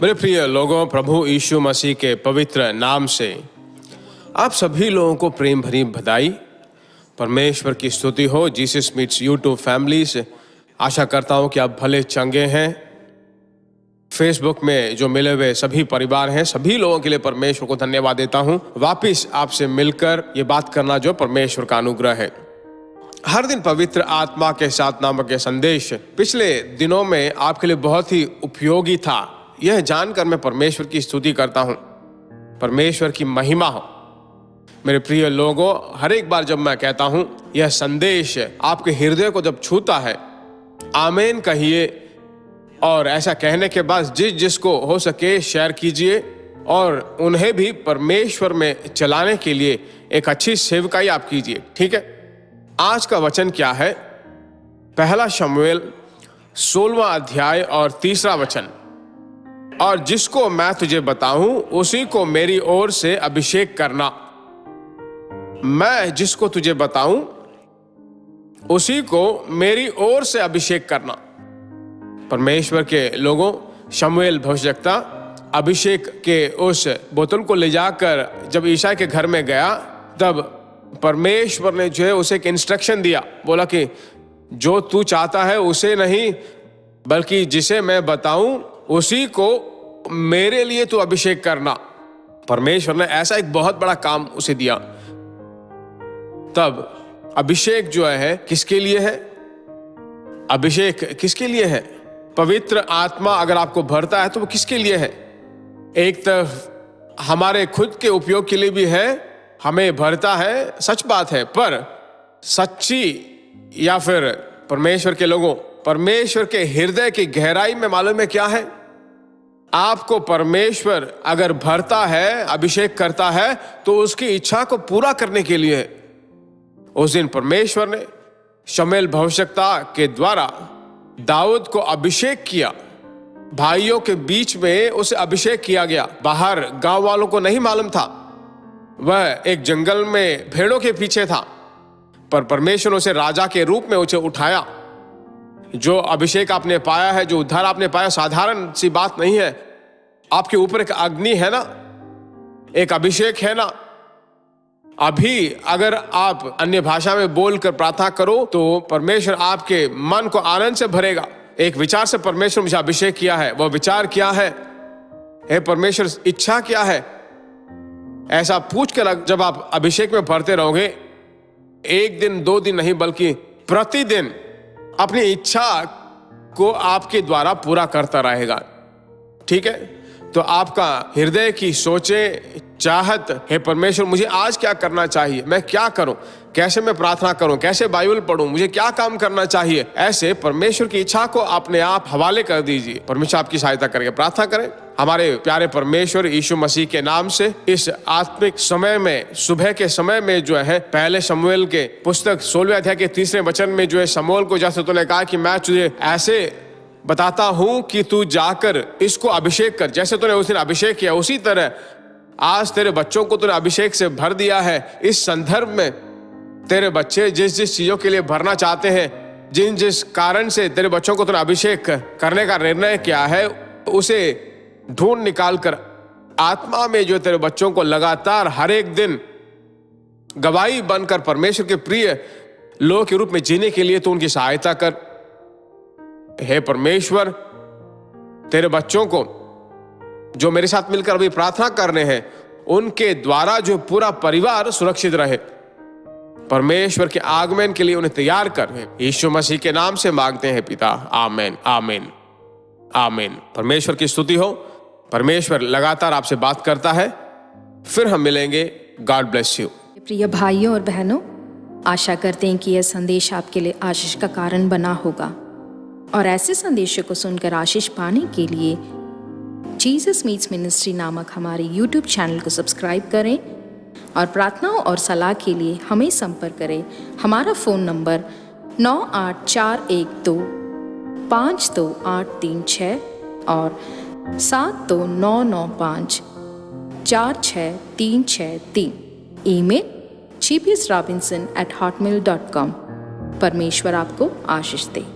मेरे प्रिय लोगों, प्रभु यीशु मसीह के पवित्र नाम से आप सभी लोगों को प्रेम भरी बधाई। परमेश्वर की स्तुति हो। जीसस मीट्स यूट्यूब फैमिली से आशा करता हूं कि आप भले चंगे हैं। फेसबुक में जो मिले हुए सभी परिवार हैं, सभी लोगों के लिए परमेश्वर को धन्यवाद देता हूं। वापिस आपसे मिलकर ये बात करना जो परमेश्वर का अनुग्रह है। हर दिन पवित्र आत्मा के साथ नामक ये संदेश पिछले दिनों में आपके लिए बहुत ही उपयोगी था। यह जानकर मैं परमेश्वर की स्तुति करता हूं। परमेश्वर की महिमा हो। मेरे प्रिय लोगों, हर एक बार जब मैं कहता हूं यह संदेश आपके हृदय को जब छूता है, आमीन कहिए। और ऐसा कहने के बाद जिसको हो सके शेयर कीजिए और उन्हें भी परमेश्वर में चलाने के लिए एक अच्छी सेवकाई आप कीजिए। ठीक है। आज का वचन क्या है? पहला शमूएल 16वां अध्याय और 3रा वचन। और जिसको मैं तुझे बताऊं उसी को मेरी ओर से अभिषेक करना। मैं जिसको तुझे बताऊं उसी को मेरी ओर से अभिषेक करना। परमेश्वर के लोगों, शमूएल भविष्यवक्ता अभिषेक के उस बोतल को ले जाकर जब ईसाई के घर में गया, तब परमेश्वर ने जो है उसे एक इंस्ट्रक्शन दिया। बोला कि जो तू चाहता है उसे नहीं, बल्कि जिसे मैं बताऊं उसी को मेरे लिए तू अभिषेक करना। परमेश्वर ने ऐसा एक बहुत बड़ा काम उसे दिया। तब अभिषेक जो है किसके लिए है? अभिषेक किसके लिए है? पवित्र आत्मा अगर आपको भरता है तो वो किसके लिए है? एक तरफ हमारे खुद के उपयोग के लिए भी है, हमें भरता है, सच बात है। पर सच्ची या फिर परमेश्वर के लोगों, परमेश्वर के हृदय की गहराई में मालूम है क्या है? आपको परमेश्वर अगर भरता है, अभिषेक करता है, तो उसकी इच्छा को पूरा करने के लिए है। उस दिन परमेश्वर ने शमूएल भविष्यवक्ता के द्वारा दाऊद को अभिषेक किया। भाइयों के बीच में उसे अभिषेक किया गया। बाहर गांव वालों को नहीं मालूम था। वह एक जंगल में भेड़ों के पीछे था, पर परमेश्वर उसे राजा के रूप में उसे उठाया। जो अभिषेक आपने पाया है, जो उद्धार आपने पाया, साधारण सी बात नहीं है। आपके ऊपर एक अग्नि है ना, एक अभिषेक है ना। अभी अगर आप अन्य भाषा में बोलकर प्रार्थना करो तो परमेश्वर आपके मन को आनंद से भरेगा। एक विचार से परमेश्वर मुझे अभिषेक किया है। वह विचार क्या है? हे परमेश्वर, इच्छा क्या है? ऐसा पूछ कर जब आप अभिषेक में भरते रहोगे, एक दिन 2 दिन नहीं बल्कि प्रतिदिन अपनी इच्छा को आपके द्वारा पूरा करता रहेगा। ठीक है। तो आपका हृदय की सोचे, चाहत, हे परमेश्वर मुझे आज क्या करना चाहिए, मैं क्या करूं, कैसे मैं प्रार्थना करूं, कैसे बाइबल पढूं, मुझे क्या काम करना चाहिए, ऐसे परमेश्वर की इच्छा को अपने आप हवाले कर दीजिए। परमेश्वर आपकी सहायता करेंगे। प्रार्थना करें। हमारे प्यारे परमेश्वर, यीशु मसीह के नाम से इस आत्मिक समय में, सुबह के समय में जो है, पहले शमूएल के पुस्तक 16वें अध्याय के 3रे वचन में जो है, शमूएल को जैसे तूने कहा कि मैं तुझे ऐसे बताता हूं कि तू जाकर इसको अभिषेक कर। जैसे तूने उस दिन अभिषेक किया, उसी तरह आज तेरे बच्चों को तूने अभिषेक से भर दिया है। इस संदर्भ में तेरे बच्चे जिस चीजों के लिए भरना चाहते हैं, जिस कारण से तेरे बच्चों को तूने अभिषेक करने का निर्णय किया है, उसे ढूंढ निकाल कर आत्मा में जो तेरे बच्चों को लगातार हर एक दिन गवाही बनकर परमेश्वर के प्रिय लोग के रूप में जीने के लिए तू उनकी सहायता कर। हे परमेश्वर, तेरे बच्चों को जो मेरे साथ मिलकर अभी प्रार्थना करने हैं, उनके द्वारा जो पूरा परिवार सुरक्षित रहे। परमेश्वर के आगमन के लिए उन्हें तैयार कर। यीशु मसीह के नाम से मांगते हैं पिता, आमीन, आमीन, आमीन। परमेश्वर की स्तुति हो। परमेश्वर लगातार आपसे बात करता है। फिर हम मिलेंगे। God bless you. प्रिय भाइयों और बहनों, आशा करते हैं कि यह संदेश आपके लिए आशीष का कारण बना होगा। और ऐसे संदेशों को सुनकर आशीष पाने के लिए जीसस मीट्स मिनिस्ट्री नामक हमारे YouTube चैनल को सब्सक्राइब करें और प्रार्थनाओं और सलाह के लिए हमें संपर्क करें। हमारा फ़ोन नंबर 9841252836 और 7299546363। Email gbsrobinson@hotmail.com। परमेश्वर आपको आशीष दे।